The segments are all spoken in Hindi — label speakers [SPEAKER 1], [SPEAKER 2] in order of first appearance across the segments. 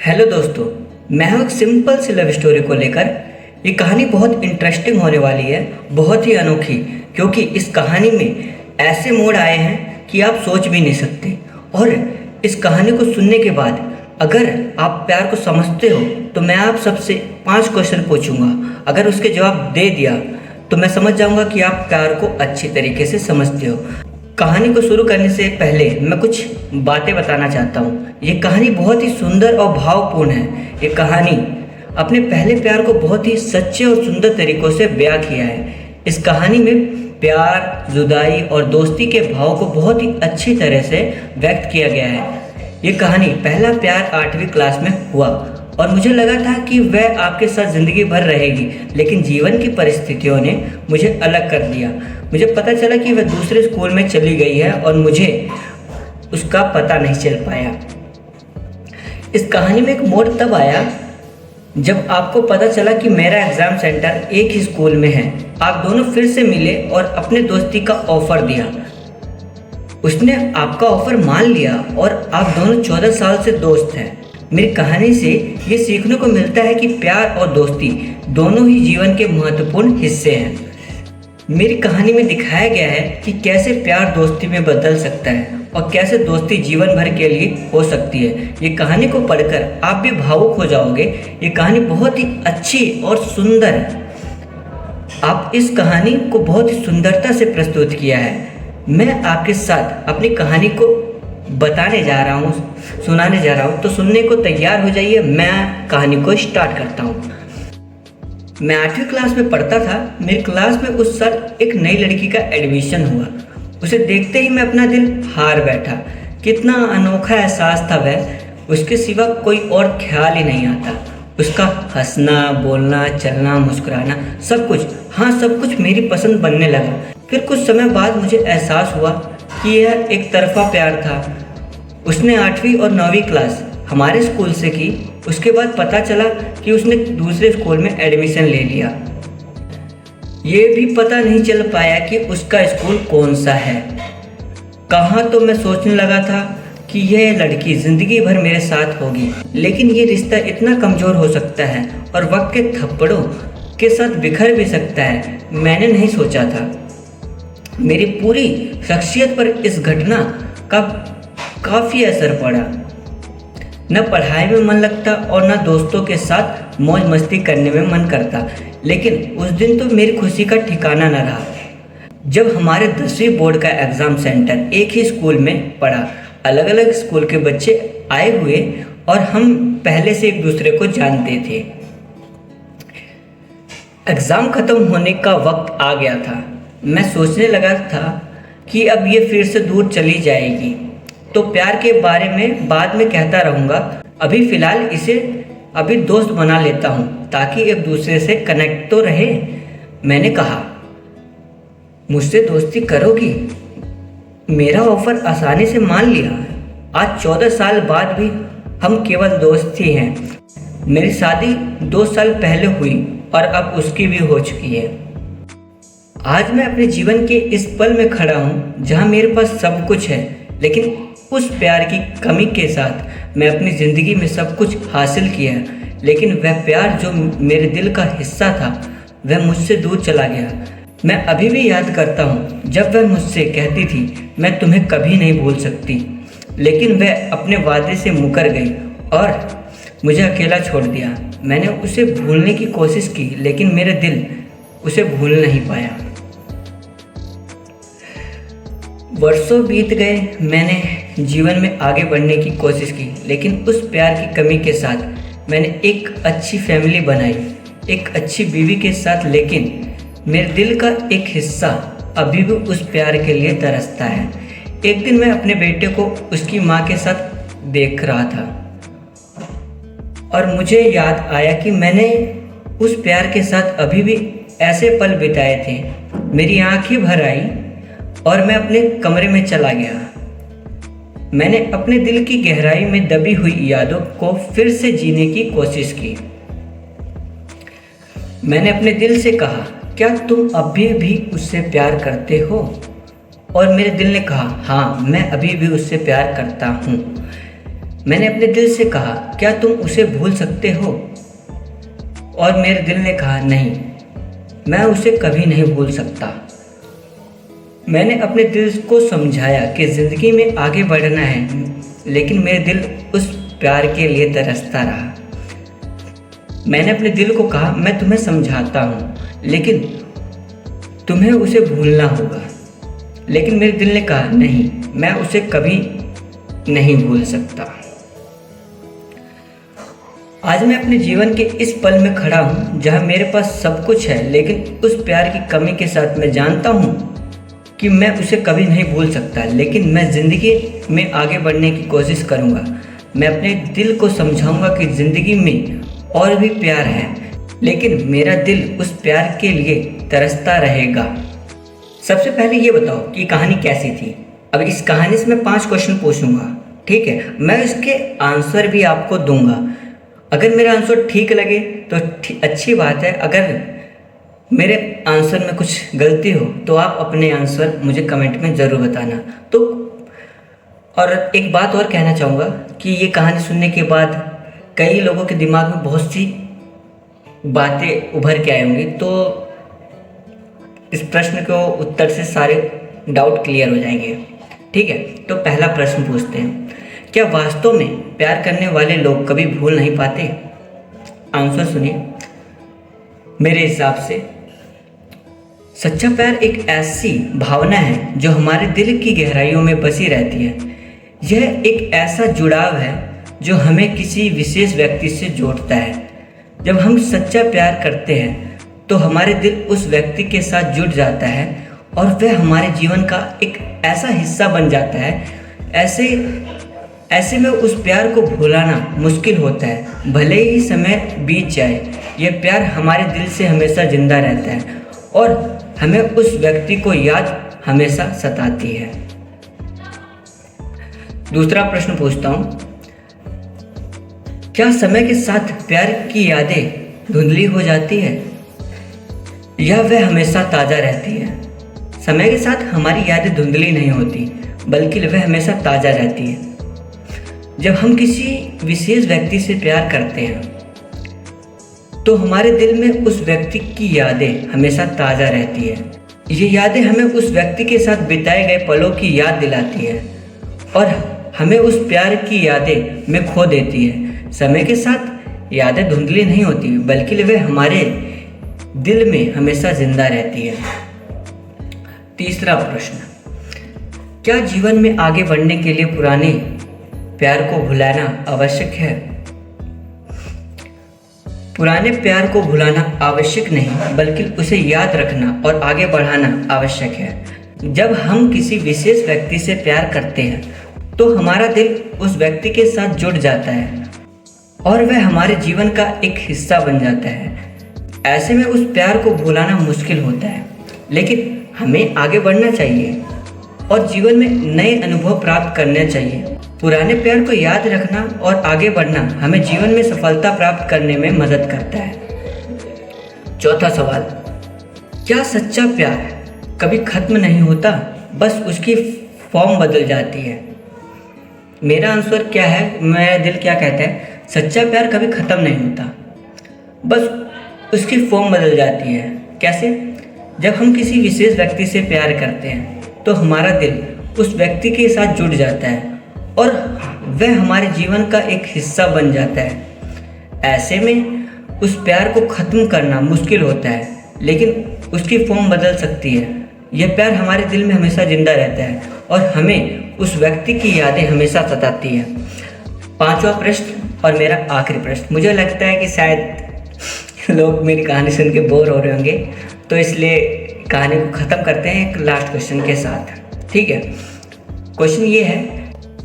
[SPEAKER 1] हेलो दोस्तों, मैं हूं एक सिंपल सी लव स्टोरी को लेकर। ये कहानी बहुत इंटरेस्टिंग होने वाली है, बहुत ही अनोखी, क्योंकि इस कहानी में ऐसे मोड़ आए हैं कि आप सोच भी नहीं सकते। और इस कहानी को सुनने के बाद अगर आप प्यार को समझते हो तो मैं आप सबसे 5 क्वेश्चन पूछूंगा। अगर उसके जवाब दे दिया तो मैं समझ जाऊंगा कि आप प्यार को अच्छी तरीके से समझते हो। कहानी को शुरू करने से पहले मैं कुछ बातें बताना चाहता हूँ। ये कहानी बहुत ही सुंदर और भावपूर्ण है। ये कहानी अपने पहले प्यार को बहुत ही सच्चे और सुंदर तरीकों से बयां किया है। इस कहानी में प्यार, जुदाई और दोस्ती के भाव को बहुत ही अच्छी तरह से व्यक्त किया गया है। ये कहानी पहला प्यार 8वीं क्लास में हुआ और मुझे लगा था कि वह आपके साथ ज़िंदगी भर रहेगी, लेकिन जीवन की परिस्थितियों ने मुझे अलग कर दिया। मुझे पता चला कि वह दूसरे स्कूल में चली गई है और मुझे उसका पता नहीं चल पाया। इस कहानी में एक मोड़ तब आया जब आपको पता चला कि मेरा एग्ज़ाम सेंटर एक ही स्कूल में है। आप दोनों फिर से मिले और अपने दोस्ती का ऑफ़र दिया। उसने आपका ऑफ़र मान लिया और आप दोनों 14 साल से दोस्त हैं। मेरी कहानी से ये सीखने को मिलता है कि प्यार और दोस्ती दोनों ही जीवन के महत्वपूर्ण हिस्से हैं। मेरी कहानी में दिखाया गया है कि कैसे प्यार दोस्ती में बदल सकता है और कैसे दोस्ती जीवन भर के लिए हो सकती है। ये कहानी को पढ़कर आप भी भावुक हो जाओगे। ये कहानी बहुत ही अच्छी और सुंदर है। आप इस कहानी को बहुत ही सुंदरता से प्रस्तुत किया है। मैं आपके साथ अपनी कहानी को बताने जा रहा हूँ, सुनाने जा रहा हूँ, तो सुनने को तैयार हो जाइए। मैं कहानी को स्टार्ट करता हूँ। मैं 8वीं क्लास में पढ़ता था। मेरी क्लास में उस साल एक नई लड़की का एडमिशन हुआ। उसे देखते ही मैं अपना दिल हार बैठा। कितना अनोखा एहसास था वह, उसके सिवा कोई और ख्याल ही नहीं आता। उसका हंसना, बोलना, चलना, मुस्कुराना, सब कुछ, हाँ सब कुछ मेरी पसंद बनने लगा। फिर कुछ समय बाद मुझे एहसास हुआ कि यह एक तरफा प्यार था। उसने 8वीं और 9वीं क्लास हमारे स्कूल से की। उसके बाद पता चला कि उसने दूसरे स्कूल में एडमिशन ले लिया। ये भी पता नहीं चल पाया कि उसका स्कूल कौन सा है, कहाँ। तो मैं सोचने लगा था कि यह लड़की ज़िंदगी भर मेरे साथ होगी, लेकिन ये रिश्ता इतना कमज़ोर हो सकता है और वक्त के थप्पड़ों के साथ बिखर भी सकता है। मैंने नहीं सोचा था। मेरी पूरी शख्सियत पर इस घटना का काफ़ी असर पड़ा। न पढ़ाई में मन लगता और न दोस्तों के साथ मौज मस्ती करने में मन करता। लेकिन उस दिन तो मेरी खुशी का ठिकाना न रहा जब हमारे 10वीं बोर्ड का एग्ज़ाम सेंटर एक ही स्कूल में पड़ा। अलग अलग स्कूल के बच्चे आए हुए और हम पहले से एक दूसरे को जानते थे। एग्ज़ाम ख़त्म होने का वक्त आ गया था। मैं सोचने लगा था कि अब ये फिर से दूर चली जाएगी, तो प्यार के बारे में बाद में कहता रहूँगा। अभी फ़िलहाल इसे अभी दोस्त बना लेता हूँ ताकि एक दूसरे से कनेक्ट तो रहे। मैंने कहा, मुझसे दोस्ती करोगी? मेरा ऑफ़र आसानी से मान लिया। आज 14 साल बाद भी हम केवल दोस्त ही हैं। मेरी शादी 2 साल पहले हुई और अब उसकी भी हो चुकी है। आज मैं अपने जीवन के इस पल में खड़ा हूँ जहाँ मेरे पास सब कुछ है, लेकिन उस प्यार की कमी के साथ मैं अपनी ज़िंदगी में सब कुछ हासिल किया, लेकिन वह प्यार जो मेरे दिल का हिस्सा था वह मुझसे दूर चला गया। मैं अभी भी याद करता हूँ जब वह मुझसे कहती थी, मैं तुम्हें कभी नहीं भूल सकती, लेकिन वह अपने वादे से मुकर गई और मुझे अकेला छोड़ दिया। मैंने उसे भूलने की कोशिश की, लेकिन मेरा दिल उसे भूल नहीं पाया। वर्षों बीत गए। मैंने जीवन में आगे बढ़ने की कोशिश की, लेकिन उस प्यार की कमी के साथ मैंने एक अच्छी फैमिली बनाई, एक अच्छी बीवी के साथ, लेकिन मेरे दिल का एक हिस्सा अभी भी उस प्यार के लिए तरसता है। एक दिन मैं अपने बेटे को उसकी माँ के साथ देख रहा था और मुझे याद आया कि मैंने उस प्यार के साथ अभी भी ऐसे पल बिताए थे। मेरी आंखें भर आई और मैं अपने कमरे में चला गया। मैंने अपने दिल की गहराई में दबी हुई यादों को फिर से जीने की कोशिश की। मैंने अपने दिल से कहा, क्या तुम अभी भी उससे प्यार करते हो? और मेरे दिल ने कहा, हाँ मैं अभी भी उससे प्यार करता हूँ। मैंने अपने दिल से कहा, क्या तुम उसे भूल सकते हो? और मेरे दिल ने कहा, नहीं, मैं उसे कभी नहीं भूल सकता। मैंने अपने दिल को समझाया कि ज़िंदगी में आगे बढ़ना है, लेकिन मेरे दिल उस प्यार के लिए तरसता रहा। मैंने अपने दिल को कहा, मैं तुम्हें समझाता हूँ, लेकिन तुम्हें उसे भूलना होगा। लेकिन मेरे दिल ने कहा, नहीं, मैं उसे कभी नहीं भूल सकता। आज मैं अपने जीवन के इस पल में खड़ा हूँ जहाँ मेरे पास सब कुछ है, लेकिन उस प्यार की कमी के साथ मैं जानता हूँ कि मैं उसे कभी नहीं भूल सकता। लेकिन मैं ज़िंदगी में आगे बढ़ने की कोशिश करूँगा। मैं अपने दिल को समझाऊँगा कि ज़िंदगी में और भी प्यार है, लेकिन मेरा दिल उस प्यार के लिए तरसता रहेगा। सबसे पहले ये बताओ कि कहानी कैसी थी। अब इस कहानी से मैं 5 क्वेश्चन पूछूंगा, ठीक है? मैं इसके आंसर भी आपको दूंगा। अगर मेरा आंसर ठीक लगे तो अच्छी बात है, अगर मेरे आंसर में कुछ गलती हो तो आप अपने आंसर मुझे कमेंट में ज़रूर बताना। तो और एक बात और कहना चाहूँगा कि ये कहानी सुनने के बाद कई लोगों के दिमाग में बहुत सी बातें उभर के आई होंगी, तो इस प्रश्न को उत्तर से सारे डाउट क्लियर हो जाएंगे, ठीक है? तो पहला प्रश्न पूछते हैं, क्या वास्तव में प्यार करने वाले लोग कभी भूल नहीं पाते? आंसर सुनिए। मेरे हिसाब से सच्चा प्यार एक ऐसी भावना है जो हमारे दिल की गहराइयों में बसी रहती है। यह एक ऐसा जुड़ाव है जो हमें किसी विशेष व्यक्ति से जोड़ता है। जब हम सच्चा प्यार करते हैं तो हमारे दिल उस व्यक्ति के साथ जुड़ जाता है और वह हमारे जीवन का एक ऐसा हिस्सा बन जाता है। ऐसे में उस प्यार को भुलाना मुश्किल होता है। भले ही समय बीत जाए, यह प्यार हमारे दिल से हमेशा जिंदा रहता है और हमें उस व्यक्ति को याद हमेशा सताती है। दूसरा प्रश्न पूछता हूँ, क्या समय के साथ प्यार की यादें धुंधली हो जाती है या वह हमेशा ताज़ा रहती है? समय के साथ हमारी यादें धुंधली नहीं होती, बल्कि वह हमेशा ताज़ा रहती है। जब हम किसी विशेष व्यक्ति से प्यार करते हैं तो हमारे दिल में उस व्यक्ति की यादें हमेशा ताज़ा रहती है। ये यादें हमें उस व्यक्ति के साथ बिताए गए पलों की याद दिलाती है और हमें उस प्यार की यादें में खो देती है। समय के साथ यादें धुंधली नहीं होती, बल्कि वे हमारे दिल में हमेशा जिंदा रहती है। तीसरा प्रश्न, क्या जीवन में आगे बढ़ने के लिए पुराने प्यार को भुलाना आवश्यक है? पुराने प्यार को भुलाना आवश्यक नहीं, बल्कि उसे याद रखना और आगे बढ़ाना आवश्यक है। जब हम किसी विशेष व्यक्ति से प्यार करते हैं तो हमारा दिल उस व्यक्ति के साथ जुड़ जाता है और वह हमारे जीवन का एक हिस्सा बन जाता है। ऐसे में उस प्यार को भुलाना मुश्किल होता है, लेकिन हमें आगे बढ़ना चाहिए और जीवन में नए अनुभव प्राप्त करने चाहिए। पुराने प्यार को याद रखना और आगे बढ़ना हमें जीवन में सफलता प्राप्त करने में मदद करता है। चौथा सवाल, क्या सच्चा प्यार कभी खत्म नहीं होता, बस उसकी फॉर्म बदल जाती है? मेरा आंसर क्या है, मेरा दिल क्या कहता है, सच्चा प्यार कभी खत्म नहीं होता, बस उसकी फॉर्म बदल जाती है। कैसे? जब हम किसी विशेष व्यक्ति से प्यार करते हैं तो हमारा दिल उस व्यक्ति के साथ जुड़ जाता है और वह हमारे जीवन का एक हिस्सा बन जाता है। ऐसे में उस प्यार को ख़त्म करना मुश्किल होता है, लेकिन उसकी फॉर्म बदल सकती है। यह प्यार हमारे दिल में हमेशा जिंदा रहता है और हमें उस व्यक्ति की यादें हमेशा सताती हैं। पांचवा प्रश्न और मेरा आखिरी प्रश्न, मुझे लगता है कि शायद लोग मेरी कहानी सुन के बोर हो रहे होंगे, तो इसलिए कहानी को ख़त्म करते हैं एक लास्ट क्वेश्चन के साथ, ठीक है? क्वेश्चन ये है,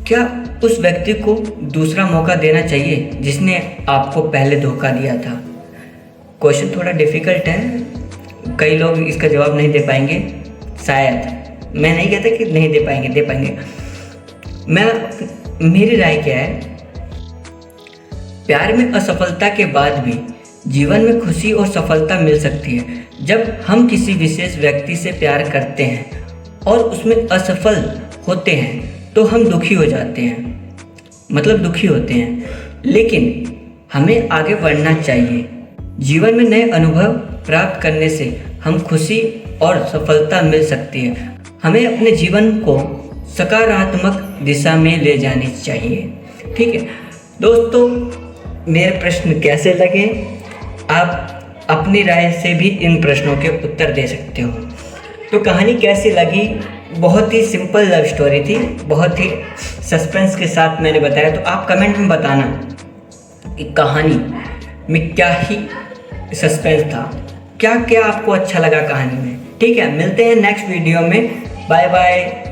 [SPEAKER 1] क्या उस व्यक्ति को दूसरा मौका देना चाहिए जिसने आपको पहले धोखा दिया था? क्वेश्चन थोड़ा डिफ़िकल्ट है, कई लोग इसका जवाब नहीं दे पाएंगे शायद। मैं नहीं कहता कि नहीं दे पाएंगे, दे पाएंगे। मेरी राय क्या है, प्यार में असफलता के बाद भी जीवन में खुशी और सफलता मिल सकती है। जब हम किसी विशेष व्यक्ति से प्यार करते हैं और उसमें असफल होते हैं तो हम दुखी हो जाते हैं, मतलब दुखी होते हैं, लेकिन हमें आगे बढ़ना चाहिए। जीवन में नए अनुभव प्राप्त करने से हम खुशी और सफलता मिल सकती है। हमें अपने जीवन को सकारात्मक दिशा में ले जानी चाहिए। ठीक है दोस्तों, मेरे प्रश्न कैसे लगे आप अपनी राय से भी इन प्रश्नों के उत्तर दे सकते हो। तो कहानी कैसी लगी? बहुत ही सिंपल लव स्टोरी थी, बहुत ही सस्पेंस के साथ मैंने बताया। तो आप कमेंट में बताना कि कहानी में क्या ही सस्पेंस था, क्या क्या आपको अच्छा लगा कहानी में। ठीक है, मिलते हैं नेक्स्ट वीडियो में। Bye bye.